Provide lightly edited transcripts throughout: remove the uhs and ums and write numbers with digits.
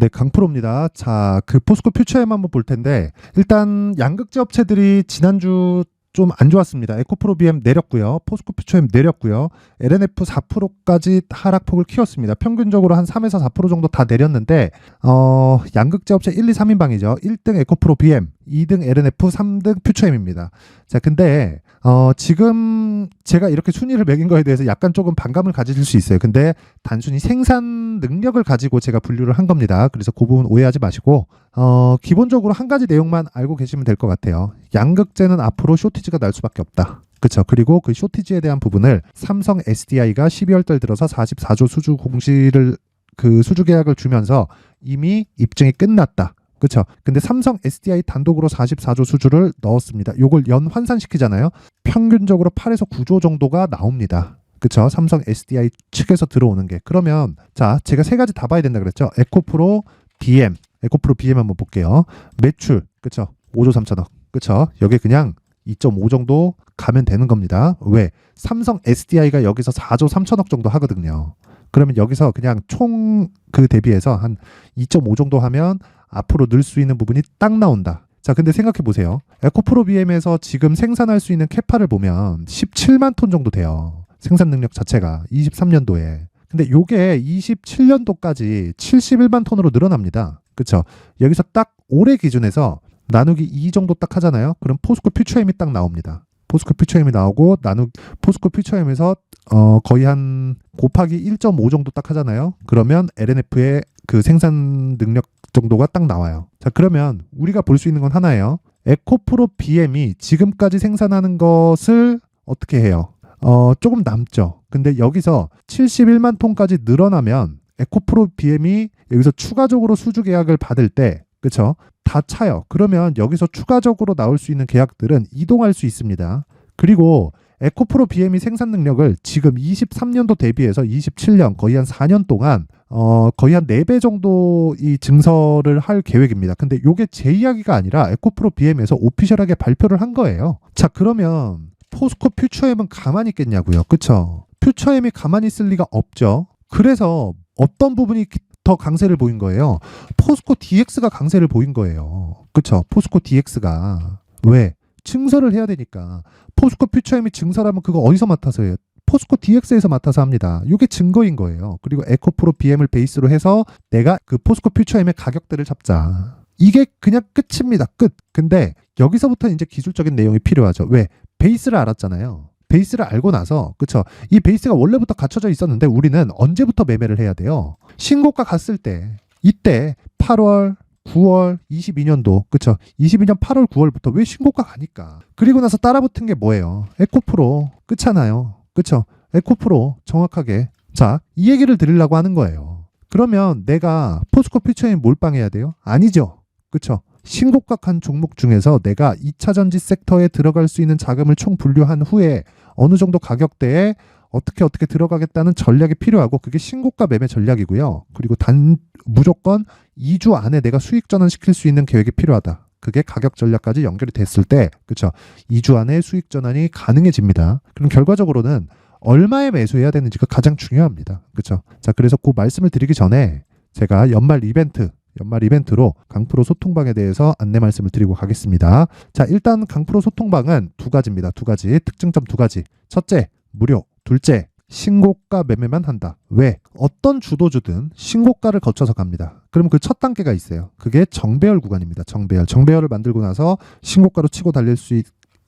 네, 강프로입니다. 자, 그 포스코 퓨처엠 한번 볼 텐데, 일단 양극재 업체들이 지난주 좀 안 좋았습니다. 에코프로 BM 내렸고요. 포스코 퓨처엠 내렸고요. LNF 4%까지 하락폭을 키웠습니다. 평균적으로 한 3에서 4% 정도 다 내렸는데, 양극재 업체 1, 2, 3인방이죠. 1등 에코프로 BM, 2등 LNF, 3등 퓨처엠입니다. 자, 근데 지금 제가 이렇게 순위를 매긴 거에 대해서 약간 조금 반감을 가지실 수 있어요. 근데 단순히 생산 능력을 가지고 제가 분류를 한 겁니다. 그래서 그 부분 오해하지 마시고, 기본적으로 한 가지 내용만 알고 계시면 될 것 같아요. 양극재는 앞으로 쇼티지가 날 수밖에 없다. 그렇죠. 그리고 그 쇼티지에 대한 부분을 삼성 SDI가 12월 달 들어서 44조 수주 공시를 그 수주 계약을 주면서 이미 입증이 끝났다. 그렇죠. 근데 삼성 SDI 단독으로 44조 수주를 넣었습니다. 요걸 연 환산시키잖아요. 평균적으로 8에서 9조 정도가 나옵니다. 그렇죠. 삼성 SDI 측에서 들어오는 게. 그러면 자, 제가 세 가지 다 봐야 된다 그랬죠. 에코프로 BM 한번 볼게요. 매출, 그렇죠. 5조 3천억. 그렇죠. 여기 그냥 2.5 정도 가면 되는 겁니다. 왜? 삼성 SDI가 여기서 4조 3천억 정도 하거든요. 그러면 여기서 그냥 총 그 대비해서 한 2.5 정도 하면 앞으로 늘 수 있는 부분이 딱 나온다. 자, 근데 생각해 보세요. 에코프로 BM에서 지금 생산할 수 있는 캐파를 보면 17만 톤 정도 돼요. 생산 능력 자체가 23년도에. 근데 요게 27년도까지 71만 톤으로 늘어납니다. 그쵸? 여기서 딱 올해 기준에서 나누기 2 정도 딱 하잖아요. 그럼 포스코 퓨처엠이 딱 나옵니다. 포스코 퓨처엠이 나오고 포스코 퓨처엠에서 거의 한 곱하기 1.5 정도 딱 하잖아요. 그러면 LNF의 그 생산 능력 정도가 딱 나와요. 자, 그러면 우리가 볼 수 있는 건 하나예요. 에코프로 BM이 지금까지 생산하는 것을 어떻게 해요? 조금 남죠. 근데 여기서 71만 톤까지 늘어나면 에코프로 BM이 여기서 추가적으로 수주 계약을 받을 때, 그쵸? 다 차요. 그러면 여기서 추가적으로 나올 수 있는 계약들은 이동할 수 있습니다. 그리고 에코프로 BM이 생산 능력을 지금 23년도 대비해서 27년, 거의 한 4년 동안 거의 한 4배 정도 이 증설을 할 계획입니다. 근데 이게 제 이야기가 아니라 에코프로 BM에서 오피셜하게 발표를 한 거예요. 자, 그러면 포스코 퓨처엠은 가만히 있겠냐고요. 그쵸? 퓨처엠이 가만히 있을 리가 없죠. 그래서 어떤 부분이 더 강세를 보인 거예요? 포스코 DX가 강세를 보인 거예요. 그쵸? 포스코 DX가. 왜? 증설을 해야 되니까. 포스코 퓨처엠이 증설하면 그거 어디서 맡아서 해요? 포스코 DX에서 맡아서 합니다. 이게 증거인 거예요. 그리고 에코프로 BM을 베이스로 해서 내가 그 포스코 퓨처엠의 가격대를 잡자. 이게 그냥 끝입니다. 끝. 근데 여기서부터 이제 기술적인 내용이 필요하죠. 왜? 베이스를 알았잖아요. 베이스를 알고 나서, 그쵸? 이 베이스가 원래부터 갖춰져 있었는데 우리는 언제부터 매매를 해야 돼요? 신고가 갔을 때, 이때 8월, 9월, 22년도, 그쵸? 22년 8월, 9월부터 왜 신고가 가니까? 그리고 나서 따라붙은 게 뭐예요? 에코프로, 그렇잖아요. 그쵸? 에코프로, 정확하게. 자, 이 얘기를 드리려고 하는 거예요. 그러면 내가 포스코 퓨처엠 몰빵해야 돼요? 아니죠. 그쵸? 신고가 간 종목 중에서 내가 2차 전지 섹터에 들어갈 수 있는 자금을 총 분류한 후에 어느 정도 가격대에 어떻게 들어가겠다는 전략이 필요하고, 그게 신고가 매매 전략이고요. 그리고 무조건 2주 안에 내가 수익 전환시킬 수 있는 계획이 필요하다. 그게 가격 전략까지 연결이 됐을 때, 그쵸? 2주 안에 수익 전환이 가능해집니다. 그럼 결과적으로는 얼마에 매수해야 되는지가 가장 중요합니다. 그쵸? 자, 그래서 그 말씀을 드리기 전에 제가 연말 이벤트로 강프로 소통방에 대해서 안내 말씀을 드리고 가겠습니다. 자, 일단 강프로 소통방은 두 가지입니다. 두 가지. 특징점 두 가지. 첫째, 무료. 둘째, 신고가 매매만 한다. 왜? 어떤 주도주든 신고가를 거쳐서 갑니다. 그럼 그 첫 단계가 있어요. 그게 정배열 구간입니다. 정배열을 만들고 나서 신고가로 치고 달릴 수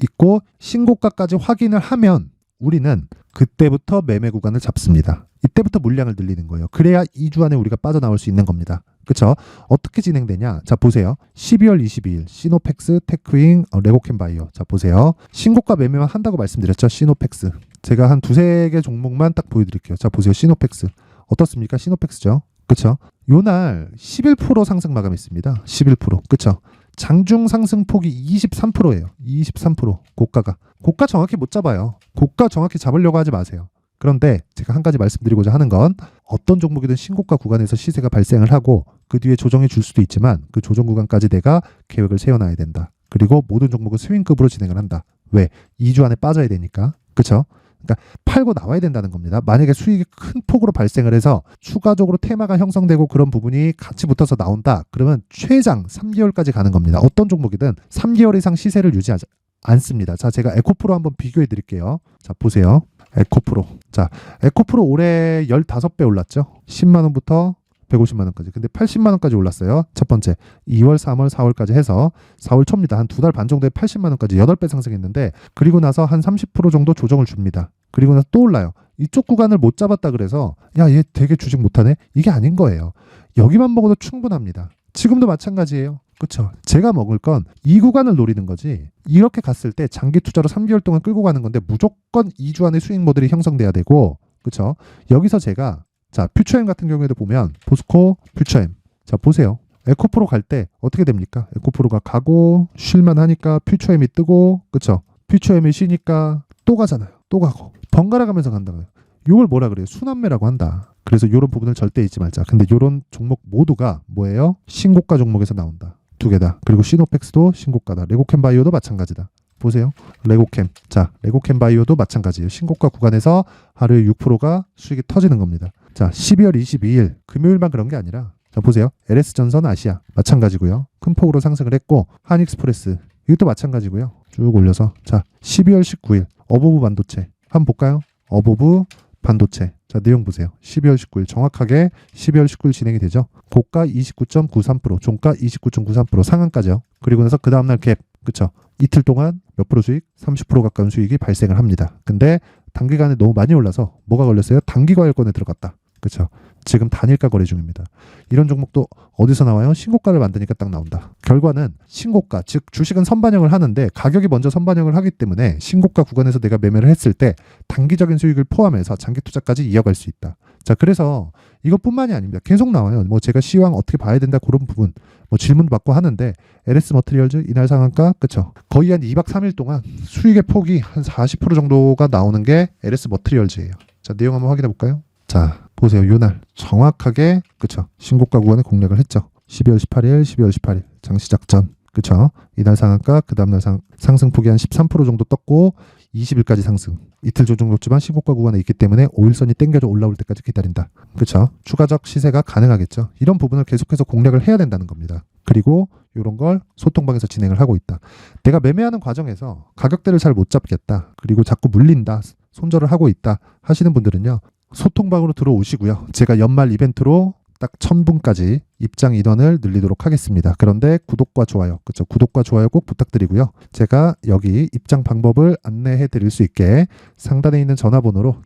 있고, 신고가까지 확인을 하면 우리는 그때부터 매매 구간을 잡습니다. 이때부터 물량을 늘리는 거예요. 그래야 2주 안에 우리가 빠져나올 수 있는 겁니다. 그쵸? 어떻게 진행되냐? 자, 보세요. 12월 22일 시노펙스, 테크윙, 레고캠바이오. 자, 보세요. 신고가 매매만 한다고 말씀드렸죠. 시노펙스. 제가 한 두세 개 종목만 딱 보여드릴게요. 자, 보세요. 시노펙스. 어떻습니까? 시노펙스죠. 그쵸? 요날 11% 상승 마감했습니다. 11%. 그쵸? 장중 상승폭이 23%예요. 23%. 고가 정확히 못 잡아요. 고가 정확히 잡으려고 하지 마세요. 그런데 제가 한 가지 말씀드리고자 하는 건, 어떤 종목이든 신고가 구간에서 시세가 발생을 하고 그 뒤에 조정이 줄 수도 있지만 그 조정 구간까지 내가 계획을 세워놔야 된다. 그리고 모든 종목은 스윙급으로 진행을 한다. 왜? 2주 안에 빠져야 되니까. 그쵸? 그러니까 팔고 나와야 된다는 겁니다. 만약에 수익이 큰 폭으로 발생을 해서 추가적으로 테마가 형성되고 그런 부분이 같이 붙어서 나온다. 그러면 최장 3개월까지 가는 겁니다. 어떤 종목이든 3개월 이상 시세를 유지하지 않습니다. 자, 제가 에코프로 한번 비교해 드릴게요. 자, 보세요. 에코프로. 자, 에코프로 올해 15배 올랐죠. 10만 원부터 150만 원까지. 근데 80만 원까지 올랐어요. 첫 번째 2월, 3월, 4월까지 해서 4월 초입니다. 한 2달 반 정도에 80만 원까지 8배 상승했는데 그리고 나서 한 30% 정도 조정을 줍니다. 그리고 나서 또 올라요. 이쪽 구간을 못 잡았다 그래서 야, 얘 되게 주식 못하네? 이게 아닌 거예요. 여기만 먹어도 충분합니다. 지금도 마찬가지예요. 그렇죠. 제가 먹을 건 이 구간을 노리는 거지. 이렇게 갔을 때 장기 투자로 3개월 동안 끌고 가는 건데 무조건 2주 안에 수익 모델이 형성돼야 되고, 그렇죠. 여기서 제가 자, 퓨처엠 같은 경우에도 보면 포스코 퓨처엠. 자, 보세요. 에코프로 갈 때 어떻게 됩니까? 에코프로가 가고 쉴만 하니까 퓨처엠이 뜨고, 그렇죠. 퓨처엠이 쉬니까 또 가잖아요. 또 가고 번갈아 가면서 간다고요. 이걸 뭐라 그래요? 순환매라고 한다. 그래서 이런 부분을 절대 잊지 말자. 근데 이런 종목 모두가 뭐예요? 신고가 종목에서 나온다. 두 개다. 그리고 시노펙스도 신고가다. 레고캠 바이오도 마찬가지다. 보세요. 레고캠. 자, 레고캠 바이오도 마찬가지예요. 신고가 구간에서 하루에 6%가 수익이 터지는 겁니다. 자, 12월 22일 금요일만 그런 게 아니라 자, 보세요. LS전선 아시아 마찬가지고요. 큰 폭으로 상승을 했고 한익스프레스 이것도 마찬가지고요. 쭉 올려서 자, 12월 19일 어보브 반도체 한번 볼까요? 어보브 반도체. 자, 내용 보세요. 12월 19일 정확하게 12월 19일 진행이 되죠. 고가 29.93%, 종가 29.93% 상한가죠. 그리고 나서 그 다음날 갭, 그쵸? 이틀 동안 몇 프로 수익? 30% 가까운 수익이 발생을 합니다. 근데 단기간에 너무 많이 올라서 뭐가 걸렸어요? 단기 과열권에 들어갔다. 그쵸? 지금 단일가 거래 중입니다. 이런 종목도 어디서 나와요? 신고가를 만드니까 딱 나온다. 결과는 신고가, 즉 주식은 선반영을 하는데 가격이 먼저 선반영을 하기 때문에 신고가 구간에서 내가 매매를 했을 때 단기적인 수익을 포함해서 장기 투자까지 이어갈 수 있다. 자, 그래서 이것뿐만이 아닙니다. 계속 나와요. 뭐 제가 시황 어떻게 봐야 된다 그런 부분 뭐 질문도 받고 하는데 LS 머티리얼즈 이날 상한가 그쵸? 거의 한 2박 3일 동안 수익의 폭이 한 40% 정도가 나오는 게 LS 머티리얼즈예요. 자, 내용 한번 확인해 볼까요? 자, 보세요. 요날 정확하게 그쵸? 신고가 구간에 공략을 했죠. 12월 18일, 12월 18일 장시작 전 그쵸? 이날 상한가 그 다음날 상승폭이 한 13% 정도 떴고 20일까지 상승. 이틀 조정 줬지만 신고가 구간에 있기 때문에 5일선이 땡겨져 올라올 때까지 기다린다. 그쵸? 추가적 시세가 가능하겠죠. 이런 부분을 계속해서 공략을 해야 된다는 겁니다. 그리고 이런 걸 소통방에서 진행을 하고 있다. 내가 매매하는 과정에서 가격대를 잘 못 잡겠다. 그리고 자꾸 물린다. 손절을 하고 있다. 하시는 분들은요. 소통방으로 들어오시고요. 제가 연말 이벤트로 딱 1000분까지 입장 인원을 늘리도록 하겠습니다. 그런데 구독과 좋아요, 그렇죠? 구독과 좋아요 꼭 부탁드리고요. 제가 여기 입장 방법을 안내해 드릴 수 있게 상단에 있는 전화번호로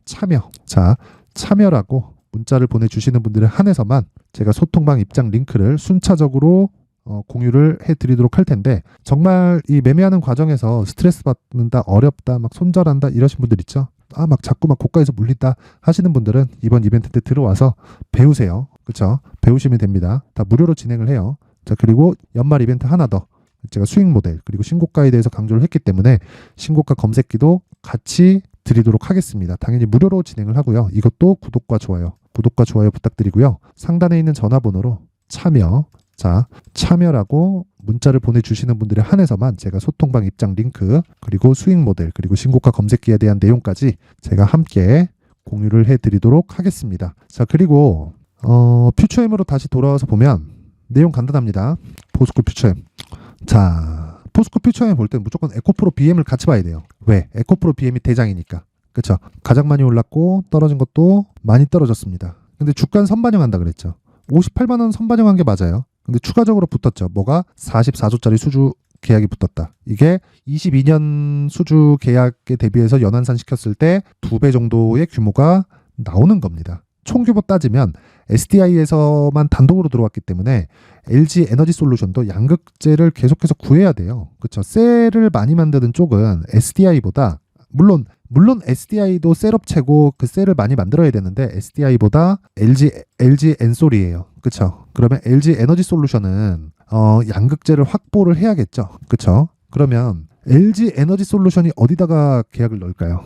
참여라고 문자를 보내주시는 분들에 한해서만 제가 소통방 입장 링크를 순차적으로 공유를 해드리도록 할 텐데 정말 이 매매하는 과정에서 스트레스 받는다, 어렵다, 막 손절한다 이러신 분들 있죠? 막 자꾸 막 고가에서 물린다 하시는 분들은 이번 이벤트 때 들어와서 배우세요. 그렇죠? 배우시면 됩니다. 다 무료로 진행을 해요. 자, 그리고 연말 이벤트 하나 더. 제가 수익 모델 그리고 신고가에 대해서 강조를 했기 때문에 신고가 검색기도 같이 드리도록 하겠습니다. 당연히 무료로 진행을 하고요. 이것도 구독과 좋아요 부탁드리고요. 상단에 있는 전화번호로 참여라고 문자를 보내주시는 분들에 한해서만 제가 소통방 입장 링크 그리고 수익 모델 그리고 신고가 검색기에 대한 내용까지 제가 함께 공유를 해드리도록 하겠습니다. 자, 그리고 퓨처엠으로 다시 돌아와서 보면 내용 간단합니다. 포스코 퓨처엠. 자, 포스코 퓨처엠 볼 때는 무조건 에코프로 BM을 같이 봐야 돼요. 왜? 에코프로 BM이 대장이니까. 그렇죠? 가장 많이 올랐고 떨어진 것도 많이 떨어졌습니다. 근데 주가는 선반영한다 그랬죠. 58만 원 선반영한 게 맞아요. 근데 추가적으로 붙었죠. 뭐가 44조짜리 수주 계약이 붙었다. 이게 22년 수주 계약에 대비해서 연환산 시켰을 때 2배 정도의 규모가 나오는 겁니다. 총 규모 따지면 SDI에서만 단독으로 들어왔기 때문에 LG 에너지 솔루션도 양극재를 계속해서 구해야 돼요. 그렇죠? 셀을 많이 만드는 쪽은 SDI보다 물론 SDI도 셀업체고 그 셀을 많이 만들어야 되는데 SDI보다 LG 엔솔이에요. 그렇죠? 그러면 LG 에너지 솔루션은 양극재를 확보를 해야겠죠. 그렇죠? 그러면 LG 에너지 솔루션이 어디다가 계약을 넣을까요?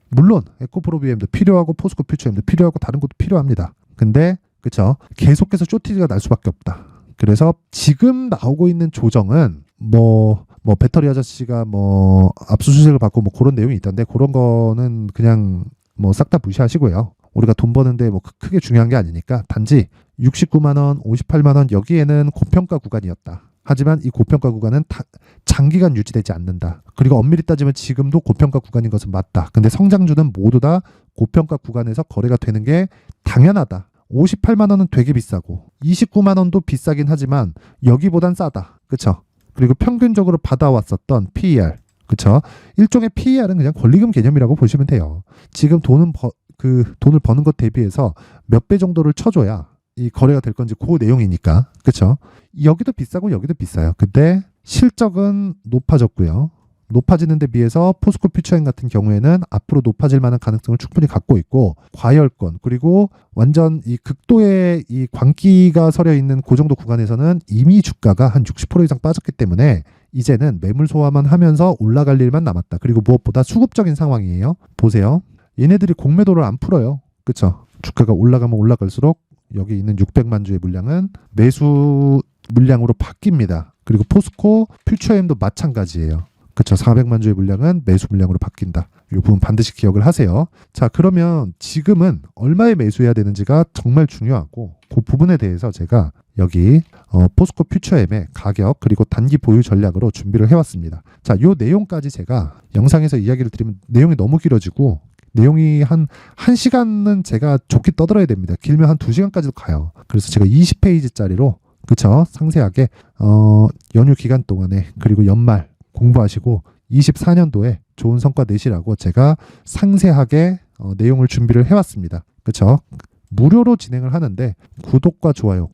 물론 에코프로 BM도 필요하고 포스코 퓨처엠도 필요하고 다른 것도 필요합니다. 근데 그렇죠? 계속해서 쇼티지가 날 수밖에 없다. 그래서 지금 나오고 있는 조정은 뭐 배터리 아저씨가 뭐 압수수색을 받고 뭐 그런 내용이 있던데 그런 거는 그냥 뭐 싹 다 무시하시고요. 우리가 돈 버는데 뭐 크게 중요한 게 아니니까 단지 69만 원, 58만 원 여기에는 고평가 구간이었다. 하지만 이 고평가 구간은 장기간 유지되지 않는다. 그리고 엄밀히 따지면 지금도 고평가 구간인 것은 맞다. 근데 성장주는 모두 다 고평가 구간에서 거래가 되는 게 당연하다. 58만 원은 되게 비싸고 29만 원도 비싸긴 하지만 여기보단 싸다. 그쵸? 그리고 평균적으로 받아왔었던 PER. 그쵸? 일종의 PER은 그냥 권리금 개념이라고 보시면 돼요. 지금 돈을 버는 것 대비해서 몇 배 정도를 쳐줘야 이 거래가 될 건지 그 내용이니까. 그쵸? 여기도 비싸고 여기도 비싸요. 근데 실적은 높아졌고요. 높아지는 데 비해서 포스코 퓨처엠 같은 경우에는 앞으로 높아질 만한 가능성을 충분히 갖고 있고 과열권 그리고 완전 이 극도의 이 광기가 서려 있는 그 정도 구간에서는 이미 주가가 한 60% 이상 빠졌기 때문에 이제는 매물 소화만 하면서 올라갈 일만 남았다. 그리고 무엇보다 수급적인 상황이에요. 보세요. 얘네들이 공매도를 안 풀어요. 그쵸? 주가가 올라가면 올라갈수록 여기 있는 600만 주의 물량은 매수 물량으로 바뀝니다. 그리고 포스코 퓨처엠도 마찬가지예요. 그쵸? 400만 주의 물량은 매수 물량으로 바뀐다. 이 부분 반드시 기억을 하세요. 자, 그러면 지금은 얼마에 매수해야 되는지가 정말 중요하고 그 부분에 대해서 제가 여기 포스코 퓨처엠의 가격 그리고 단기 보유 전략으로 준비를 해왔습니다. 자, 이 내용까지 제가 영상에서 이야기를 드리면 내용이 너무 길어지고 내용이 한 1시간은 제가 좋게 떠들어야 됩니다. 길면 한 2시간까지도 가요. 그래서 제가 20페이지짜리로 그쵸? 상세하게 연휴 기간 동안에 그리고 연말 공부하시고 24년도에 좋은 성과 내시라고 제가 상세하게 내용을 준비를 해왔습니다. 그쵸? 무료로 진행을 하는데 구독과 좋아요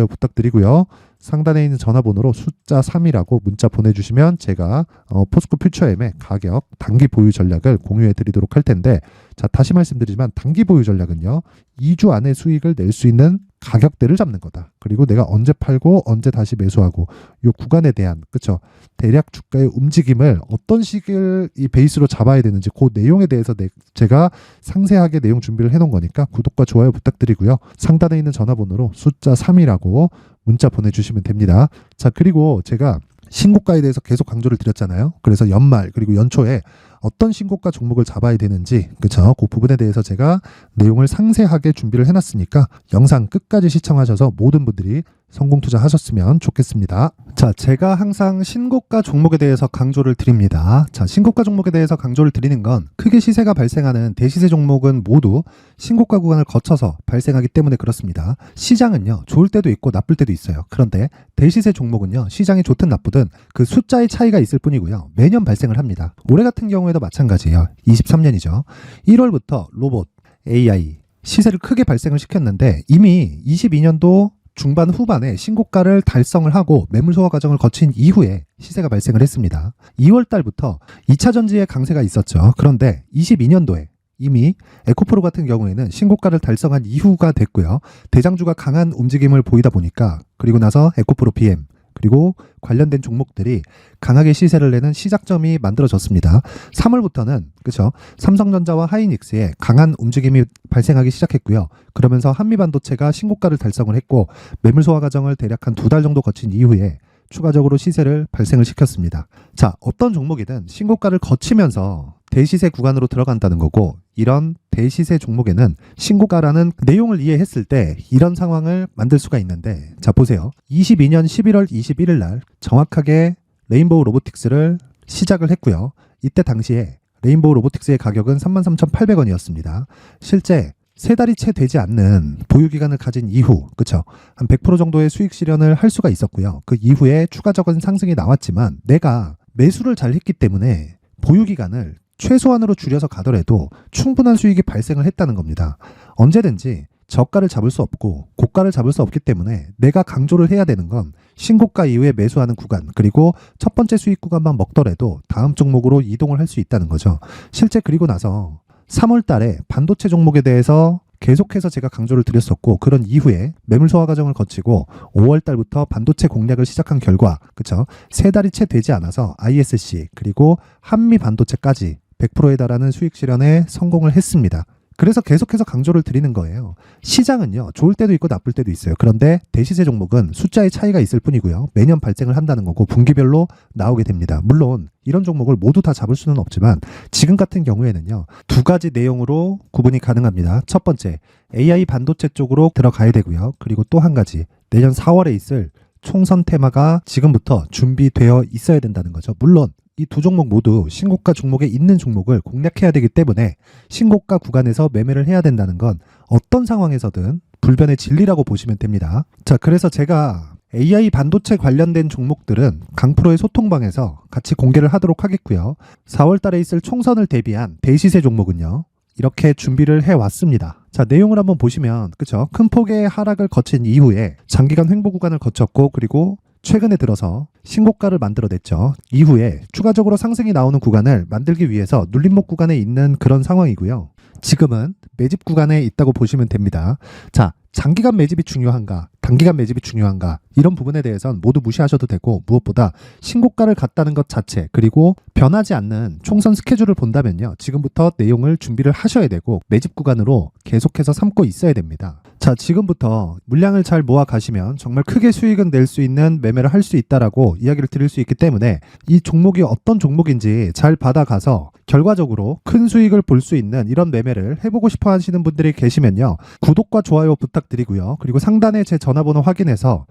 부탁드리고요. 상단에 있는 전화번호로 숫자 3이라고 문자 보내주시면 제가 포스코 퓨처엠의 가격 단기 보유 전략을 공유해 드리도록 할 텐데 자 다시 말씀드리지만 단기 보유 전략은요 2주 안에 수익을 낼 수 있는 가격대를 잡는 거다. 그리고 내가 언제 팔고 언제 다시 매수하고 이 구간에 대한 그쵸 대략 주가의 움직임을 어떤 식을 이 베이스로 잡아야 되는지 그 내용에 대해서 제가 상세하게 내용 준비를 해놓은 거니까 구독과 좋아요 부탁드리고요. 상단에 있는 전화번호로 숫자 3이라고 문자 보내주시면 됩니다. 자 그리고 제가 신고가에 대해서 계속 강조를 드렸잖아요. 그래서 연말 그리고 연초에 어떤 신고가 종목을 잡아야 되는지 그쵸? 그 부분에 대해서 제가 내용을 상세하게 준비를 해놨으니까 영상 끝까지 시청하셔서 모든 분들이 성공 투자하셨으면 좋겠습니다. 자, 제가 항상 신고가 종목에 대해서 강조를 드립니다. 자, 신고가 종목에 대해서 강조를 드리는 건 크게 시세가 발생하는 대시세 종목은 모두 신고가 구간을 거쳐서 발생하기 때문에 그렇습니다. 시장은요, 좋을 때도 있고 나쁠 때도 있어요. 그런데 대시세 종목은요, 시장이 좋든 나쁘든 그 숫자의 차이가 있을 뿐이고요. 매년 발생을 합니다. 올해 같은 경우에도 마찬가지예요. 23년이죠. 1월부터 로봇, AI, 시세를 크게 발생을 시켰는데 이미 22년도 중반 후반에 신고가를 달성을 하고 매물 소화 과정을 거친 이후에 시세가 발생을 했습니다. 2월 달부터 2차 전지의 강세가 있었죠. 그런데 22년도에 이미 에코프로 같은 경우에는 신고가를 달성한 이후가 됐고요. 대장주가 강한 움직임을 보이다 보니까 그리고 나서 에코프로 BM 그리고 관련된 종목들이 강하게 시세를 내는 시작점이 만들어졌습니다. 3월부터는 그렇죠. 삼성전자와 하이닉스의 강한 움직임이 발생하기 시작했고요. 그러면서 한미반도체가 신고가를 달성을 했고 매물 소화 과정을 대략 한 2달 정도 거친 이후에 추가적으로 시세를 발생을 시켰습니다. 자, 어떤 종목이든 신고가를 거치면서 대시세 구간으로 들어간다는 거고 이런 대시세 종목에는 신고가라는 내용을 이해했을 때 이런 상황을 만들 수가 있는데 자 보세요. 22년 11월 21일 날 정확하게 레인보우 로보틱스를 시작을 했고요. 이때 당시에 레인보우 로보틱스의 가격은 33,800원이었습니다. 실제 3달이 채 되지 않는 보유기간을 가진 이후 그쵸 한 100% 정도의 수익 실현을 할 수가 있었고요. 그 이후에 추가적인 상승이 나왔지만 내가 매수를 잘 했기 때문에 보유기간을 최소한으로 줄여서 가더라도 충분한 수익이 발생을 했다는 겁니다. 언제든지 저가를 잡을 수 없고 고가를 잡을 수 없기 때문에 내가 강조를 해야 되는 건 신고가 이후에 매수하는 구간 그리고 첫 번째 수익 구간만 먹더라도 다음 종목으로 이동을 할 수 있다는 거죠. 실제 그리고 나서 3월 달에 반도체 종목에 대해서 계속해서 제가 강조를 드렸었고 그런 이후에 매물 소화 과정을 거치고 5월 달부터 반도체 공략을 시작한 결과 그쵸 3달이 채 되지 않아서 ISC 그리고 한미 반도체까지 100%에 달하는 수익 실현에 성공을 했습니다. 그래서 계속해서 강조를 드리는 거예요. 시장은요, 좋을 때도 있고 나쁠 때도 있어요. 그런데 대시세 종목은 숫자의 차이가 있을 뿐이고요. 매년 발생을 한다는 거고 분기별로 나오게 됩니다. 물론 이런 종목을 모두 다 잡을 수는 없지만 지금 같은 경우에는요, 두 가지 내용으로 구분이 가능합니다. 첫 번째, AI 반도체 쪽으로 들어가야 되고요. 그리고 또 한 가지, 내년 4월에 있을 총선 테마가 지금부터 준비되어 있어야 된다는 거죠. 물론 이 두 종목 모두 신고가 종목에 있는 종목을 공략해야 되기 때문에 신고가 구간에서 매매를 해야 된다는 건 어떤 상황에서든 불변의 진리라고 보시면 됩니다. 자, 그래서 제가 AI 반도체 관련된 종목들은 강프로의 소통방에서 같이 공개를 하도록 하겠고요. 4월 달에 있을 총선을 대비한 대시세 종목은요, 이렇게 준비를 해왔습니다. 자, 내용을 한번 보시면, 그쵸? 큰 폭의 하락을 거친 이후에 장기간 횡보 구간을 거쳤고, 그리고 최근에 들어서 신고가를 만들어냈죠. 이후에 추가적으로 상승이 나오는 구간을 만들기 위해서 눌림목 구간에 있는 그런 상황이고요. 지금은 매집 구간에 있다고 보시면 됩니다. 자, 장기간 매집이 중요한가, 단기간 매집이 중요한가, 이런 부분에 대해서는 모두 무시하셔도 되고, 무엇보다 신고가를 갔다는 것 자체, 그리고 변하지 않는 총선 스케줄을 본다면요, 지금부터 내용을 준비를 하셔야 되고 매집 구간으로 계속해서 삼고 있어야 됩니다. 자, 지금부터 물량을 잘 모아 가시면 정말 크게 수익은 낼 수 있는 매매를 할 수 있다라고 이야기를 드릴 수 있기 때문에 이 종목이 어떤 종목인지 잘 받아가서 결과적으로 큰 수익을 볼 수 있는 이런 매매를 해보고 싶어 하시는 분들이 계시면요, 구독과 좋아요 부탁드리고요. 그리고 상단에 제 전화번호 확인해서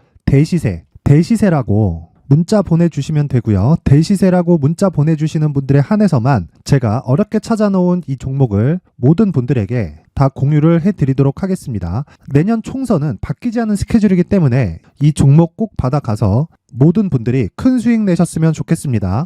대시세라고 문자 보내주시면 되고요. 대시세라고 문자 보내주시는 분들에 한해서만 제가 어렵게 찾아놓은 이 종목을 모든 분들에게 다 공유를 해드리도록 하겠습니다. 내년 총선은 바뀌지 않은 스케줄이기 때문에 이 종목 꼭 받아가서 모든 분들이 큰 수익 내셨으면 좋겠습니다.